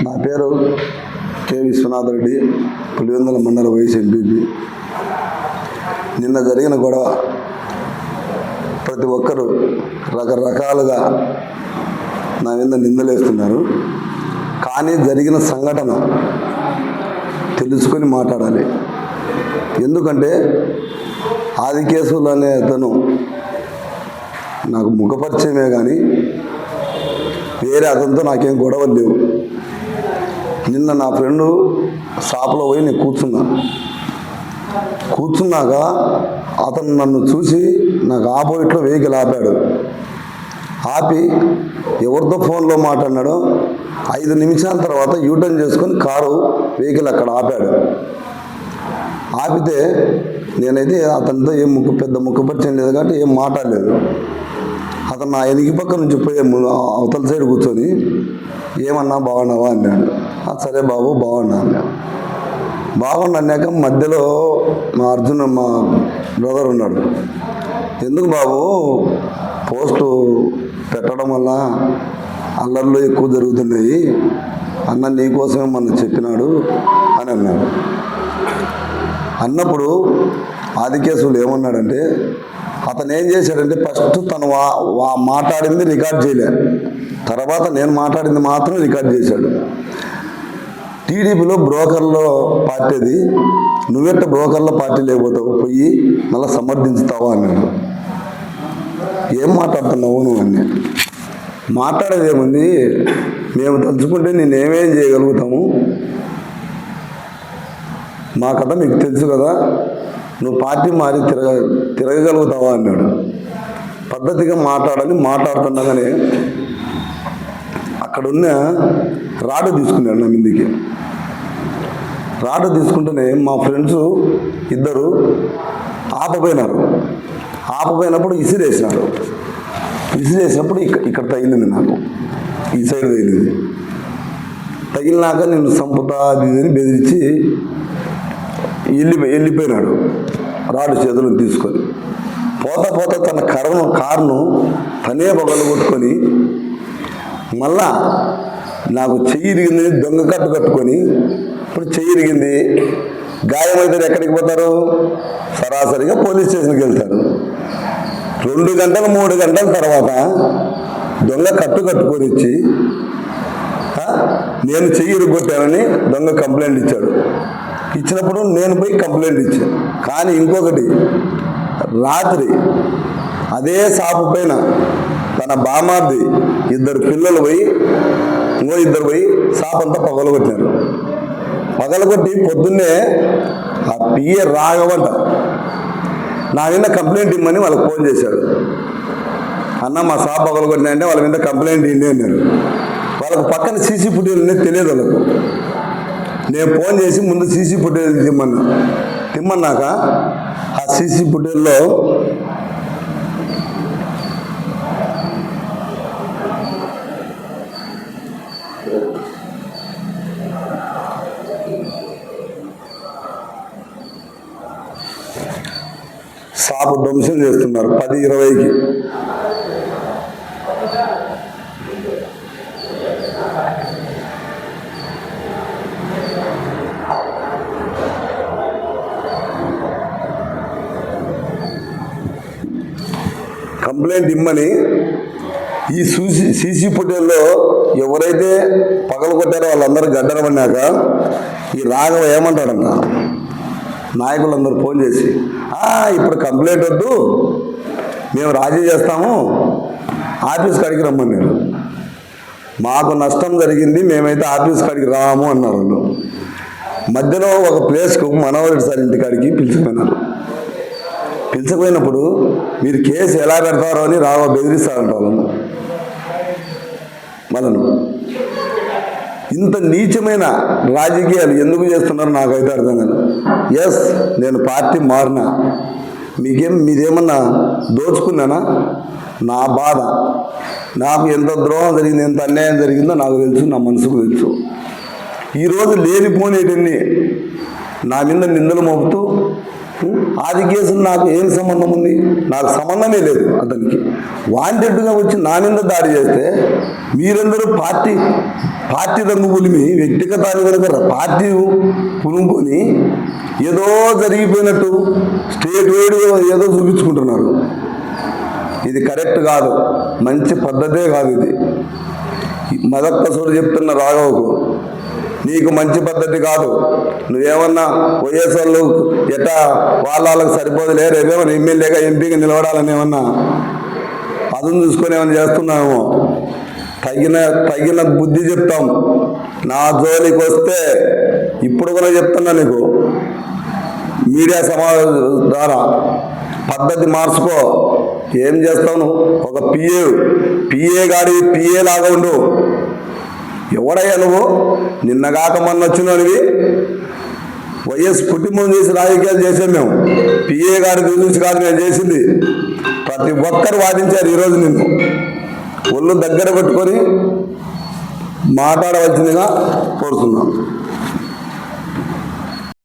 నా పేరు కె విశ్వనాథ్ రెడ్డి, పులివెందుల మండల వైస్ ఎంపీపీ. నిన్న జరిగిన గొడవ ప్రతి ఒక్కరూ రకరకాలుగా నా మీద నిందలేస్తున్నారు. కానీ జరిగిన సంఘటన తెలుసుకొని మాట్లాడాలి. ఎందుకంటే ఆదికేశవులు అనే అతను నాకు ముఖపరిచయమే కానీ వేరే అతనితో నాకేం గొడవలు లేవు. నిన్న నా ఫ్రెండు షాప్లో పోయి నేను కూర్చున్నాక అతను నన్ను చూసి నాకు ఆపోజిట్లో వెహికల్ ఆపాడు. ఆపి ఎవరితో ఫోన్లో మాట్లాడినాడో 5 నిమిషాల తర్వాత యూటర్న్ చేసుకొని వెహికల్ అక్కడ ఆపాడు. ఆపితే నేనైతే అతనితో పెద్ద ముఖపరిచయం లేదు కాబట్టి ఏం మాట్లాడలేదు. అతను నా ఎనిగి పక్క నుంచి పోయే అవతల సైడ్ కూర్చొని ఏమన్నా బాగున్నావా అన్నాడు. సరే బాబు బాగున్నా అన్నాడు. బాగున్నా అన్నాక మధ్యలో మా బ్రదర్ ఉన్నాడు. ఎందుకు బాబు పోస్టు పెట్టడం వల్ల అల్లర్లు ఎక్కువ జరుగుతున్నాయి, అన్న నీకోసమే మన చెప్పినాడు అని అన్నాడు. అన్నప్పుడు ఆదికేశవులు ఏమన్నాడంటే, అతను ఏం చేశాడంటే ఫస్ట్ తను మాట్లాడింది రికార్డ్ చేయలే, తర్వాత నేను మాట్లాడింది మాత్రం రికార్డ్ చేశాడు. టీడీపీలో బ్రోకర్లో పార్టీ అది, నువ్వెట్ట బ్రోకర్ల పార్టీ లేకపోతావు, పోయి మళ్ళీ సమర్థించుతావా అన్నాడు. ఏం మాట్లాడుతున్నావు నువ్వు అని. మాట్లాడేది ఏముంది, మేము తలుచుకుంటే నేనేమేం చేయగలుగుతాము, మా కథ మీకు తెలుసు కదా, నువ్వు పార్టీ మారి తిరగగలుగుతావా అన్నాడు. పద్ధతిగా మాట్లాడాలి. మాట్లాడుతుండగానే అక్కడున్న రాడు తీసుకున్నాడు నా మీదికి. రాడు తీసుకుంటేనే మా ఫ్రెండ్స్ ఇద్దరు ఆపపోయినారు. ఆపపోయినప్పుడు ఇసిరేసినప్పుడు ఇక్కడ తగిలింది, నాకు ఈ సైడ్ తగిలింది. తగిలినాక నేను సంపుతా అది అని బెదిరించి వెళ్ళిపోయినాడు రాడు చేతులను తీసుకొని. పోతా తన కారును తనే పగలగొట్టుకొని మళ్ళా నాకు చెయ్యి ఇరిగింది, దొంగ కట్టు కట్టుకొని, ఇప్పుడు చెయ్యి ఇరిగింది, గాయమైతే ఎక్కడికి పోతారు, సరాసరిగా పోలీస్ స్టేషన్కి వెళ్తారు. 2 గంటలు 3 గంటల తర్వాత దొంగ కట్టు కట్టుకొని ఇచ్చి నేను చెయ్యి ఇరుగొట్టానని దొంగ కంప్లైంట్ ఇచ్చాడు. ఇచ్చినప్పుడు నేను పోయి కంప్లైంట్ ఇచ్చాను. కానీ ఇంకొకటి, రాత్రి అదే షాపు పైన తన బామార్ది 2 పిల్లలు పోయి ఇద్దరు పోయి షాప్ అంతా పగలగొట్టినారు. పగలగొట్టి పొద్దున్నే ఆ పిఏ రాఘవంట నా మీద కంప్లైంట్ ఇమ్మని వాళ్ళకి ఫోన్ చేశాడు. అన్న మా షాప్ పగలగొట్టినా అంటే వాళ్ళ మీద కంప్లైంట్ ఇవ్వండి అన్నారు. వాళ్ళకు పక్కన సీసీ ఫుటేజ్ తెలియదు వాళ్ళకు. నేను ఫోన్ చేసి ముందు సీసీ ఫుటేజ్ తిమ్మన్నాక ఆ సీసీ ఫుటేజ్లో షాపు ధ్వంసం చేస్తున్నారు 10:20కి. కంప్లైంట్ ఇమ్మని ఈ సీసీ ఫుటేజ్లో ఎవరైతే పగలగొట్టారో వాళ్ళందరూ గడ్డరమన్నాక ఈ రాఘవ ఏమంటాడంట, నాయకులందరూ ఫోన్ చేసి ఇప్పుడు కంప్లైంట్ వద్దు, మేము రాజీ చేస్తాము, ఆఫీస్ కాడికి రమ్మన్నారు. మాకు నష్టం జరిగింది, మేమైతే ఆఫీస్ కాడికి రాము అన్నారు వాళ్ళు. మధ్యలో ఒక ప్లేస్కు మనోహర్ సార్ ఇంటికాడికి పిలుచుకుపోయినారు. పిలిచకపోయినప్పుడు మీరు కేసు ఎలా పెడతారో అని రాఘవ బెదిరిస్తారంట వాళ్ళను. ఇంత నీచమైన రాజకీయాలు ఎందుకు చేస్తున్నారో నాకైతే అర్థం కాదు. ఎస్, నేను పార్టీ మారినా, మీదేమన్నా దోచుకున్నానా? నా బాధ, నాకు ఎంత ద్రోహం జరిగింది, ఎంత అన్యాయం జరిగిందో నాకు తెలుసు, నా మనసుకు తెలుసు. ఈరోజు లేనిపోనేటన్ని నా మీద నిందలు మోపుతూ ఆది కేసులు నాకు ఏం సంబంధం ఉంది? నాకు సంబంధమే లేదు అతనికి. వాంటెడ్గా వచ్చి నా మీద దాడి చేస్తే మీరందరూ పార్టీ రంగు పులిమి వ్యక్తిగతాన్ని కనుక పార్టీ పులుముకొని ఏదో జరిగిపోయినట్టు స్టేట్ వైడ్ ఏదో చూపించుకుంటున్నారు. ఇది కరెక్ట్ కాదు, మంచి పద్ధతే కాదు ఇది. మదొక్కసోడు చెప్తున్న రాఘవకు, నీకు మంచి పద్ధతి కాదు. నువ్వేమన్నా వైఎస్ఆర్లు ఎట్టా వాళ్ళకు సరిపోదులే, రేపేమన్నా ఎమ్మెల్యేగా ఎంపీగా నిలబడాలని ఏమన్నా అదును చూసుకొని ఏమన్నా చేస్తున్నామేమో. తగిన బుద్ధి చెప్తాం. నా జోలికి వస్తే ఇప్పుడు కూడా చెప్తున్నా నీకు, మీడియా సమావేశం ద్వారా పద్ధతి మార్చుకో. ఏం చేస్తావు నువ్వు? ఒక పిఏ గాడి పిఏ లాగా ఉండు. ఎవడయ్యా నువ్వు? నిన్నగాక మొన్న వచ్చినవి వైఎస్ కుటుంబం చేసి రాజకీయాలు చేసాం మేము. పిఏ గారి గురించి కాదు నేను చేసింది. ప్రతి ఒక్కరు వాదించారు. ఈరోజు నిన్ను ఒళ్ళు దగ్గర పెట్టుకొని మాట్లాడవలసిందిగా కోరుతున్నాను.